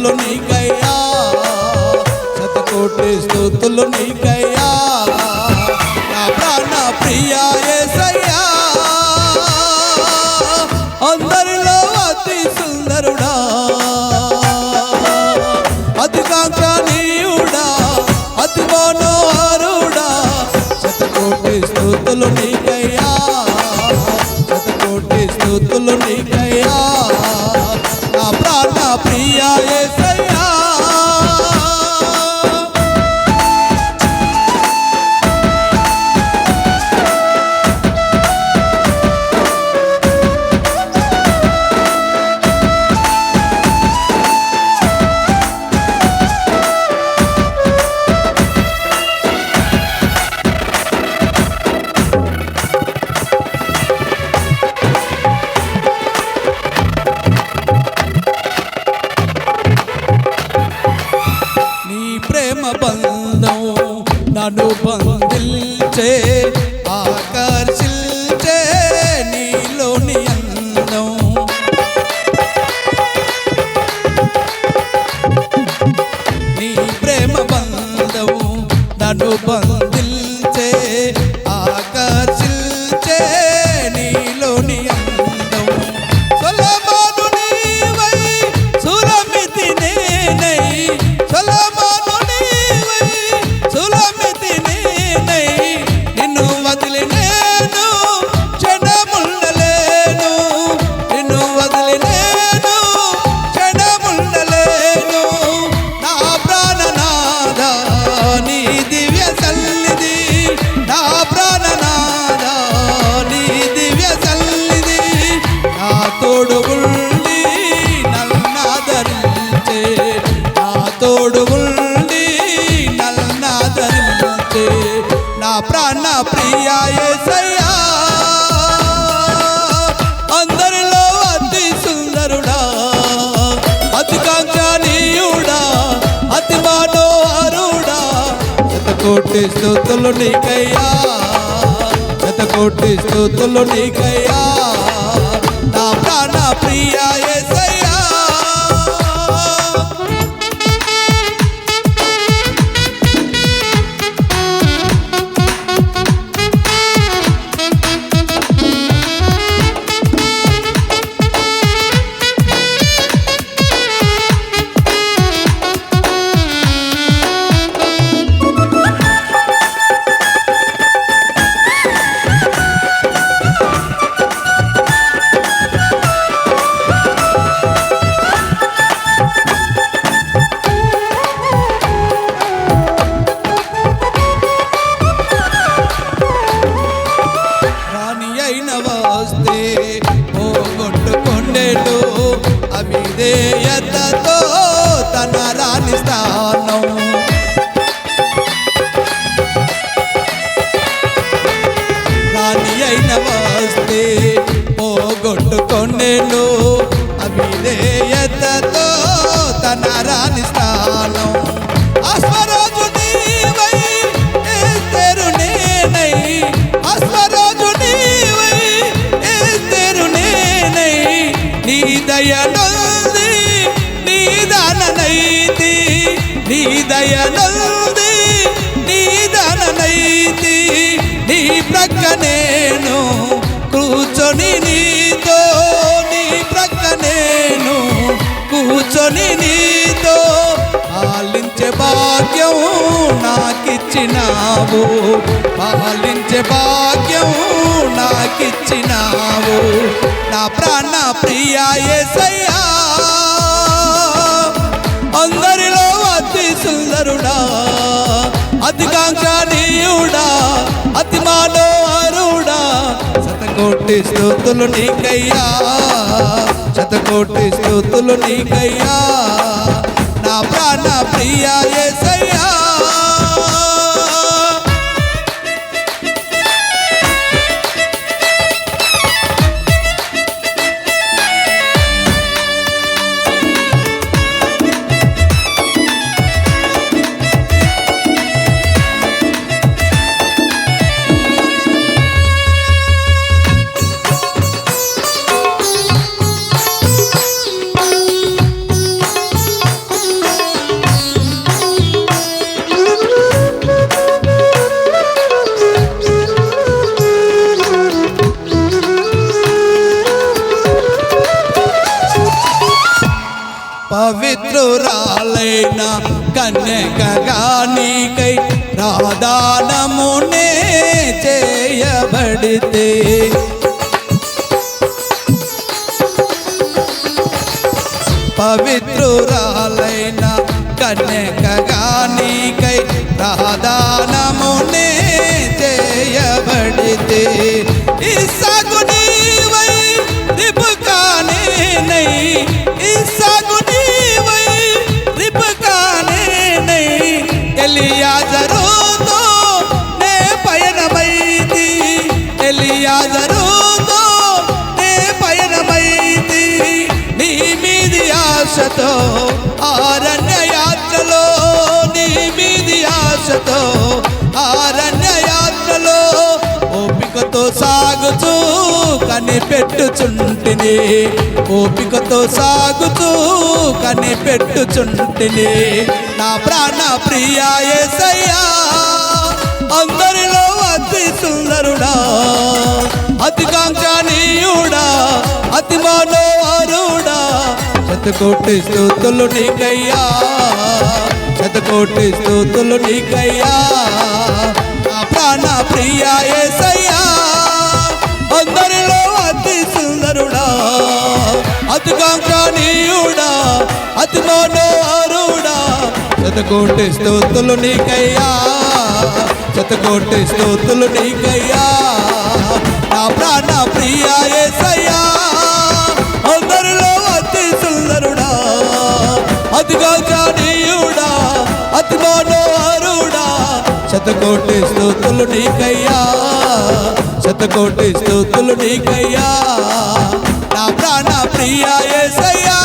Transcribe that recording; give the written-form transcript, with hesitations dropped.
స్తుతులు నీకయ్యా, శతకోటి స్తుతులు నీకయ్యా, నా ప్రాణ ప్రియా యేసయ్యా, అందరిలో అతి సుందరుడా, అతి కాంక్షణీయుడా, అతి మనోహరుడా, శతకోటి స్తుతులు నీకయ్యా, శతకోటి స్తుతులు నీకయ్యా, నా ప్రాణ ప్రియా యేసయ్యా. బంధం నన్ను బంధించే, ఆకర్షించే నీలోని అందం, నీ ప్రేమ బంధం నన్ను బంధించే, ఆకర్షించే నీలోని అందం, సొలొమోను నీవై సురమితి నేనై, సొలొమోను సులమితి నేనై, నిన్ను వదిలి నేను క్షణముండలేను, నిన్ను వదిలి నేను క్షణముండలేను, నా ప్రాణనాథ నీ దివ్య సన్నిధి, నా ప్రాణనాథ నీ దివ్య సన్నిధి, నా తోడు ఉండి నన్నాదరించే, నా తోడు నా ప్రాణ ప్రియా యేసయ్యా, అందరిలో అతి సుందరుడా, అతి కాంక్షణీయుడా, అతి మనోహరుడా, శతకోటి స్తుతులు నీకయ్యా, శతకోటి స్తుతులు నీకయ్యా, నా ప్రాణ ప్రియా యేసయ్యా. వస్తే పోగొట్టుకొండెను అవిధేయతతో తన రాణి స్థానం, రాణి అయిన వస్తే పోగొట్టుకొండెను అవిధేయతతో తన రాణి స్థానం, అశ్వరాజు నీవై ఎస్తేరు నేనై, అశ్వరాజు నీవై ఎస్తేరు నేనై, నీ దయనొంది నీ దాననైతి, నీ దయనొంది నీ దాననైతి, నీ ప్రక్క నేను కూర్చొని నీతో, నీ ప్రక్క నేను కూర్చొని నీతో పాలించే భాగ్యం నాకిచ్చినావు, పాలించే భాగ్యం నాకిచ్చినావు, నా ప్రాణ ప్రియా యేసయ్యా, అందరిలో అతి సుందరుడా, అతి కాంక్షణీయుడా, అతి మనోహరుడా, శతకోటి స్తుతులు నీకయ్యా, శతకోటి స్తుతులు నీకయ్యా, నా ప్రాణ ప్రియా యేసయ్యా. పవిత్రురాలైన కన్యకగా నీకై ప్రదానమునే చేయబడితే పవిత్రురాలైన కన్యకగా నీకై ప్రదానమునే చేయబడితే ఇస్సాకు నీవై రిబ్కా నేనై ఇస్సాకు నీవై రిబ్కా నేనై ఎలియాజరుతో నే పయనమైతి ఎలియాజరుతో నే పయనమైతి నీ మీది ఆశతో అరణ్య యాత్రలో నీ మీది ఆశతో అరణ్య యాత్రలో ఓపికతో సాగుతూ కనిపెట్టుచుంటిని ఓపికతో సాగుతూ కనిపెట్టుచుంటిని నా ప్రాణ ప్రియా యేసయ్యా అందరిలో అతి సుందరుడా అతి కాంక్షణీయుడా అతి మనోహరుడా శతకోటి స్తుతులు నీకయ్యా శతకోటి స్తుతులు నీకయ్యా నా ప్రాణ ప్రియా యేసయ్యా అందరిలో అతి సుందరుడా అతి కాంక్షణీయుడా అతి మనోహరుడా శతకోటి స్తుతులు నీకయ్యా శతకోటి స్తుతులు నీకయ్యా నా ప్రాణ ప్రియా యేసయ్యా అందరిలో అతి సుందరుడా అతి కాంక్షణీయుడా అతి మనోహరుడా శతకోటి స్తుతులు నీకయ్యా శతకోటి స్తుతులు నీకయ్యా నా ప్రాణ ప్రియా యేసయ్యా